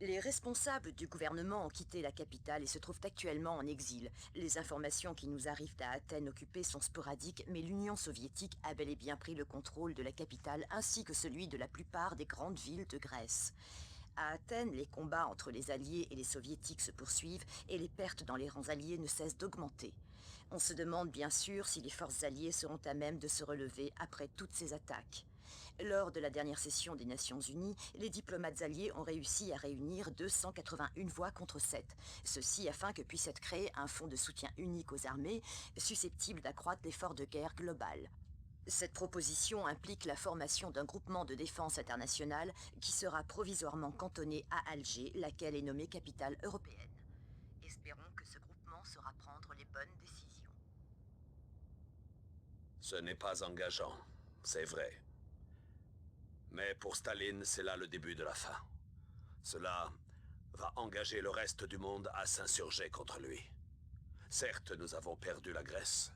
Les responsables du gouvernement ont quitté la capitale et se trouvent actuellement en exil. Les informations qui nous arrivent à Athènes occupée sont sporadiques, mais l'Union soviétique a bel et bien pris le contrôle de la capitale ainsi que celui de la plupart des grandes villes de Grèce. À Athènes, les combats entre les Alliés et les Soviétiques se poursuivent et les pertes dans les rangs alliés ne cessent d'augmenter. On se demande bien sûr si les forces alliées seront à même de se relever après toutes ces attaques. Lors de la dernière session des Nations Unies, les diplomates alliés ont réussi à réunir 281 voix contre 7. Ceci afin que puisse être créé un fonds de soutien unique aux armées, susceptible d'accroître l'effort de guerre global. Cette proposition implique la formation d'un groupement de défense internationale qui sera provisoirement cantonné à Alger, laquelle est nommée capitale européenne. Espérons que ce groupement saura prendre les bonnes décisions. Ce n'est pas engageant, c'est vrai. Mais pour Staline, c'est là le début de la fin. Cela va engager le reste du monde à s'insurger contre lui. Certes, nous avons perdu la Grèce,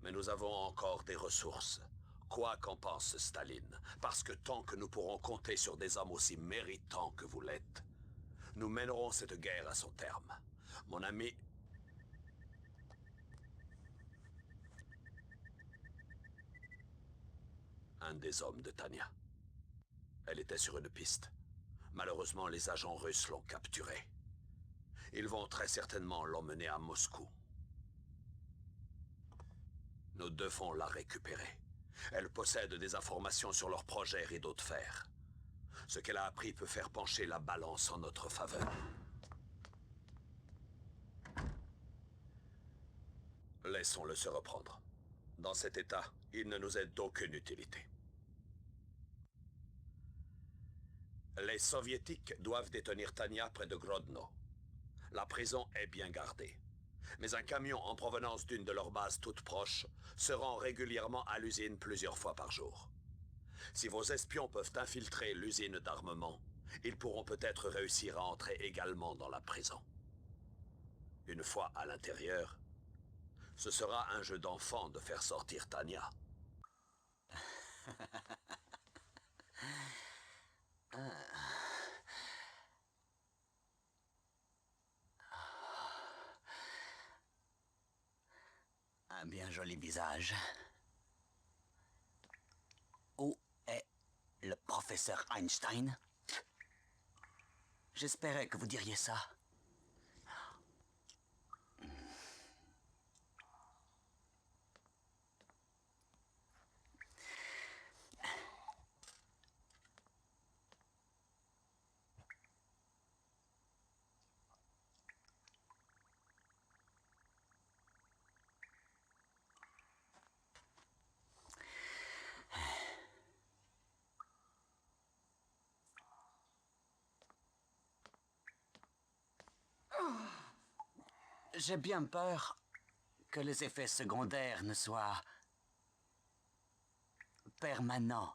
mais nous avons encore des ressources. Quoi qu'en pense Staline, parce que tant que nous pourrons compter sur des hommes aussi méritants que vous l'êtes, nous mènerons cette guerre à son terme. Mon ami... Un des hommes de Tania. Elle était sur une piste. Malheureusement, les agents russes l'ont capturée. Ils vont très certainement l'emmener à Moscou. Nous devons la récupérer. Elle possède des informations sur leur projet rideau de fer. Ce qu'elle a appris peut faire pencher la balance en notre faveur. Laissons-le se reprendre. Dans cet état, il ne nous est d'aucune utilité. Les Soviétiques doivent détenir Tania près de Grodno. La prison est bien gardée. Mais un camion en provenance d'une de leurs bases toutes proches se rend régulièrement à l'usine plusieurs fois par jour. Si vos espions peuvent infiltrer l'usine d'armement, ils pourront peut-être réussir à entrer également dans la prison. Une fois à l'intérieur, ce sera un jeu d'enfant de faire sortir Tania. Un bien joli visage. Où est le professeur Einstein? J'espérais que vous diriez ça. J'ai bien peur que les effets secondaires ne soient permanents.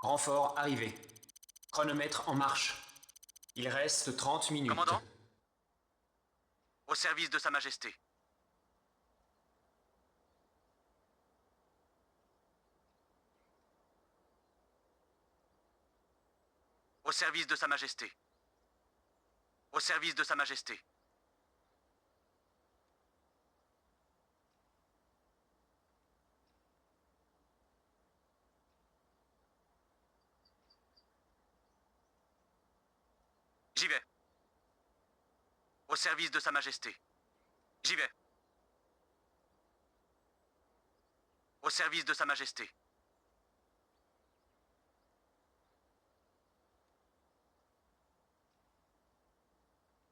Renfort arrivé. Chronomètre en marche. Il reste 30 minutes. Commandant? Au service de Sa Majesté. Au service de Sa Majesté. Au service de Sa Majesté. J'y vais. Au service de Sa Majesté. J'y vais. Au service de Sa Majesté.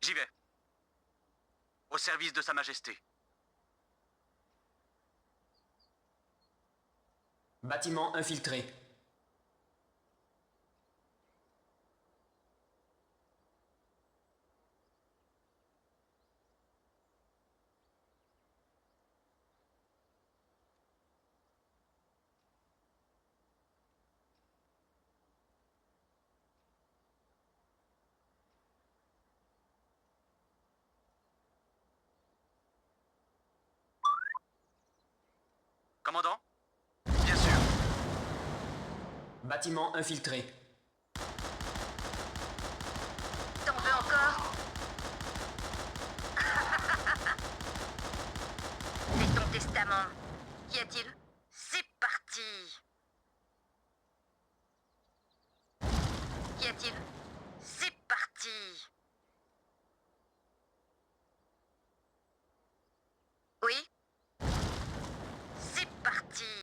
J'y vais. Au service de Sa Majesté. Bâtiment infiltré. Commandant? Bien sûr. Bâtiment infiltré. T'en veux encore? C'est ton testament. Qu'y a-t-il?